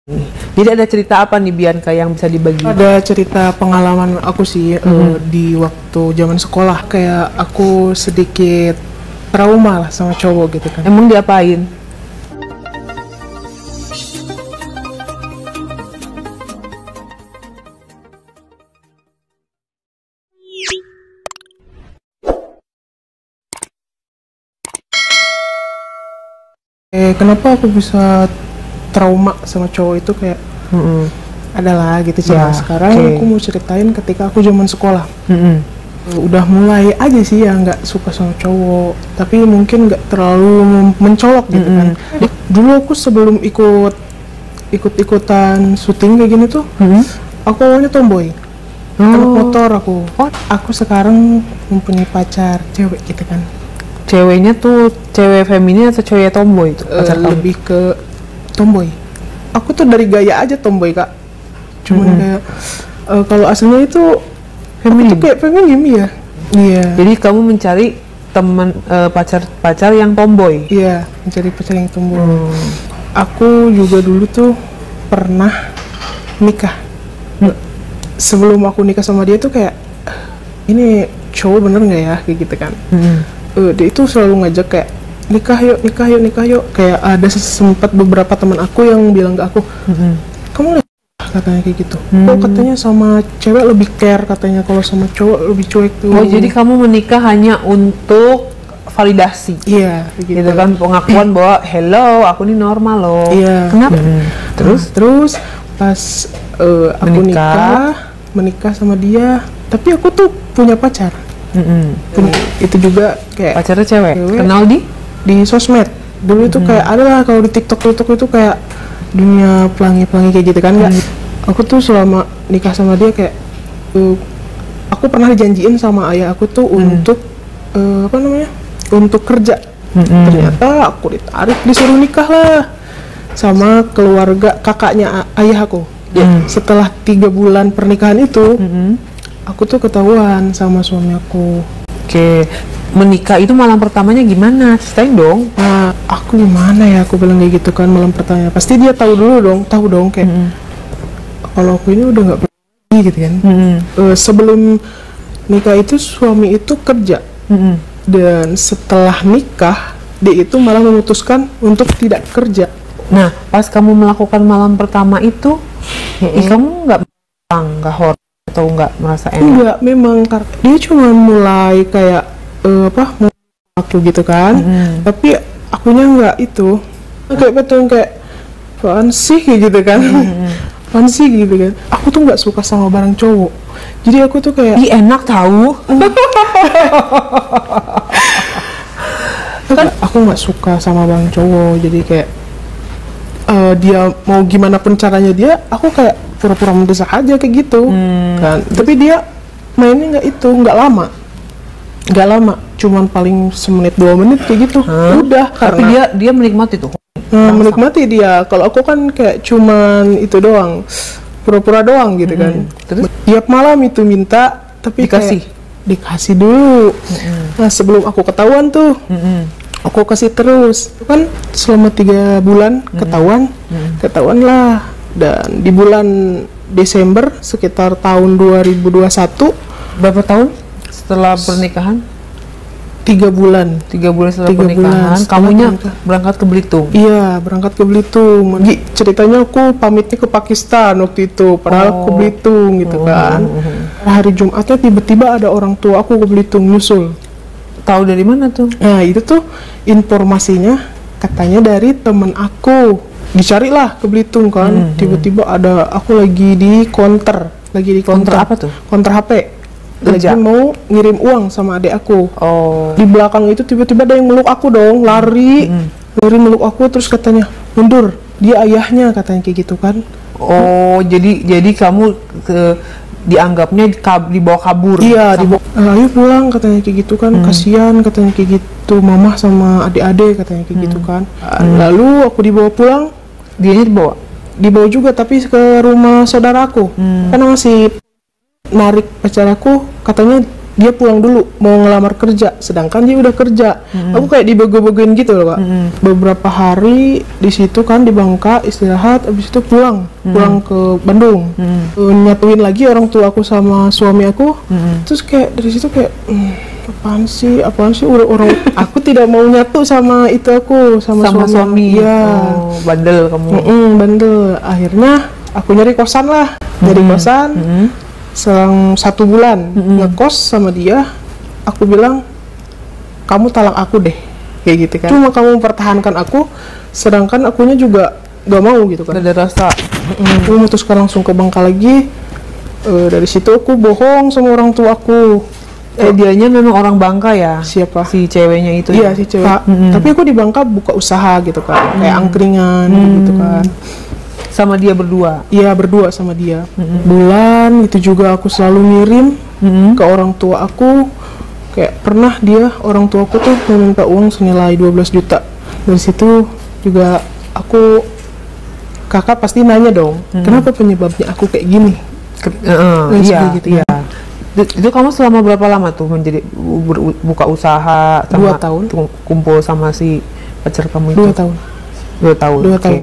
Jadi ada cerita apa nih Bianca yang bisa dibagi? Ada cerita pengalaman aku sih di waktu zaman sekolah, kayak aku sedikit trauma lah sama cowok gitu kan. Emang diapain? Kenapa aku bisa trauma sama cowok itu, kayak adalah gitu cerita. Sekarang aku mau ceritain ketika aku zaman sekolah. Udah mulai aja sih ya nggak suka sama cowok, tapi mungkin nggak terlalu mencolok gitu kan. Dulu aku sebelum ikut-ikutan syuting kayak gini tuh, aku awalnya tomboy, anak motor aku. Aku sekarang mempunyai pacar cewek gitu kan. Ceweknya tuh cewek feminin atau cewek tomboy itu? Lebih ke tomboy. Aku tuh dari gaya aja tomboy kak, cuman kayak kalau aslinya itu feminim. Kayak feminim ya. Iya. Jadi kamu mencari teman pacar yang tomboy? Iya, mencari pacar yang tomboy. Aku juga dulu tuh pernah nikah. Sebelum aku nikah sama dia tuh kayak, ini cowok bener nggak ya, kayak gitu kan. Dia itu selalu ngajak kayak nikah yuk. Kayak ada sempat beberapa teman aku yang bilang ke aku, kamu katanya kayak gitu. Oh katanya sama cewek lebih care katanya, kalau sama cowok lebih cuek tuh. Oh jadi kamu menikah hanya untuk validasi? Iya gitu kan, pengakuan bahwa hello aku ini normal loh. Iya. Kenapa? Terus pas aku menikah sama dia, tapi aku tuh punya pacar. Itu juga kayak pacarnya cewek. Kenal di sosmed dulu itu. Kayak ada lah kalau di TikTok itu kayak dunia pelangi kayak gitu kan. Aku tuh selama nikah sama dia kayak aku pernah dijanjiin sama ayah aku tuh untuk untuk kerja. Ternyata aku ditarik, disuruh nikah lah sama keluarga kakaknya ayah aku. Setelah 3 bulan pernikahan itu, aku tuh ketahuan sama suami aku. Menikah itu malam pertamanya gimana? Ceritain dong. Nah, aku gimana ya, aku bilang kayak gitu kan malam pertamanya. Pasti dia tahu dong kayak kalau aku ini udah nggak pernah gitu kan. Sebelum nikah itu suami itu kerja, dan setelah nikah dia itu malah memutuskan untuk tidak kerja. Nah, pas kamu melakukan malam pertama itu, kamu nggak horor atau nggak merasa enak? Enggak, memang dia cuma mulai kayak aku gitu kan. Tapi akunya nggak itu, kayak betul kayak apaan sih gitu kan. Apaan sih gitu kan. Aku tuh nggak suka sama barang cowok, jadi aku tuh kayak enak tahu. kan aku nggak suka sama barang cowok, jadi kayak dia mau gimana pun caranya dia, aku kayak pura-pura mendesak aja kayak gitu kan. Tapi dia mainnya nggak lama, cuman paling semenit 2 menit kayak gitu. Udah. Tapi dia menikmati tuh. Menikmati dia. Kalau aku kan kayak cuman itu doang, pura-pura doang gitu kan. Terus tiap malam itu minta, tapi dikasih dulu. Nah sebelum aku ketahuan tuh, aku kasih terus. Kan selama 3 bulan ketahuan lah. Dan di bulan Desember sekitar tahun 2021. Berapa tahun setelah pernikahan? 3 bulan. 3 bulan setelah pernikahan, kamunya berangkat ke Belitung? Iya, berangkat ke Belitung. Ceritanya aku pamitnya ke Pakistan waktu itu, padahal aku Belitung gitu kan. Hari Jumatnya tiba-tiba ada orang tua aku ke Belitung nyusul. Tahu dari mana tuh? Nah itu tuh informasinya katanya dari temen aku. Dicarilah ke Belitung kan. Tiba-tiba ada, aku lagi di counter. Counter apa tuh? Counter HP. Lagi mau ngirim uang sama adik aku. Di belakang itu tiba-tiba ada yang meluk aku dong, lari meluk aku, terus katanya mundur, dia ayahnya katanya kayak gitu kan. Jadi kamu dianggapnya dibawa kabur? Iya, dibawa. Ayo pulang katanya kayak gitu kan. Kasihan katanya kayak gitu, mama sama adik-adik katanya kayak gitu kan. Lalu aku dibawa pulang. Dianya dibawa juga, tapi ke rumah saudaraku. Karena masih narik pacar aku, katanya dia pulang dulu mau ngelamar kerja, sedangkan dia udah kerja. Aku kayak dibego-begoin gitu loh, Kak. Beberapa hari di situ kan di Bangka istirahat, habis itu pulang ke Bandung. Nyatuin lagi orang tua aku sama suami aku. Terus kayak dari situ kayak apaan sih udah orang aku tidak mau nyatu sama itu aku sama suami. Iya. Oh, bandel kamu. Bandel. Akhirnya aku nyari kosan lah. Dari kosan selang 1 bulan ngekos sama dia, aku bilang kamu talak aku deh, kayak gitu kan. Cuma kamu mempertahankan aku, sedangkan akunya juga gak mau gitu kan. Ada rasa. Aku memutuskan langsung ke Bangka lagi. Dari situ aku bohong sama orang tua aku. Dianya memang orang Bangka ya? Siapa? Si ceweknya itu. Iya, ya? si cewek. Tapi aku di Bangka buka usaha gitu kan, kayak angkringan gitu kan. Sama dia berdua? Iya, berdua sama dia. Bulan itu juga aku selalu ngirim ke orang tua aku. Kayak pernah dia, orang tua aku tuh meminta uang senilai 12 juta. Dari situ juga kakak pasti nanya dong, kenapa penyebabnya aku kayak gini? Iya, gitu ya. Itu kamu selama berapa lama tuh menjadi buka usaha sama 2 tahun. kumpul sama si pacar kamu itu? 2 tahun. 2 tahun. 2 tahun.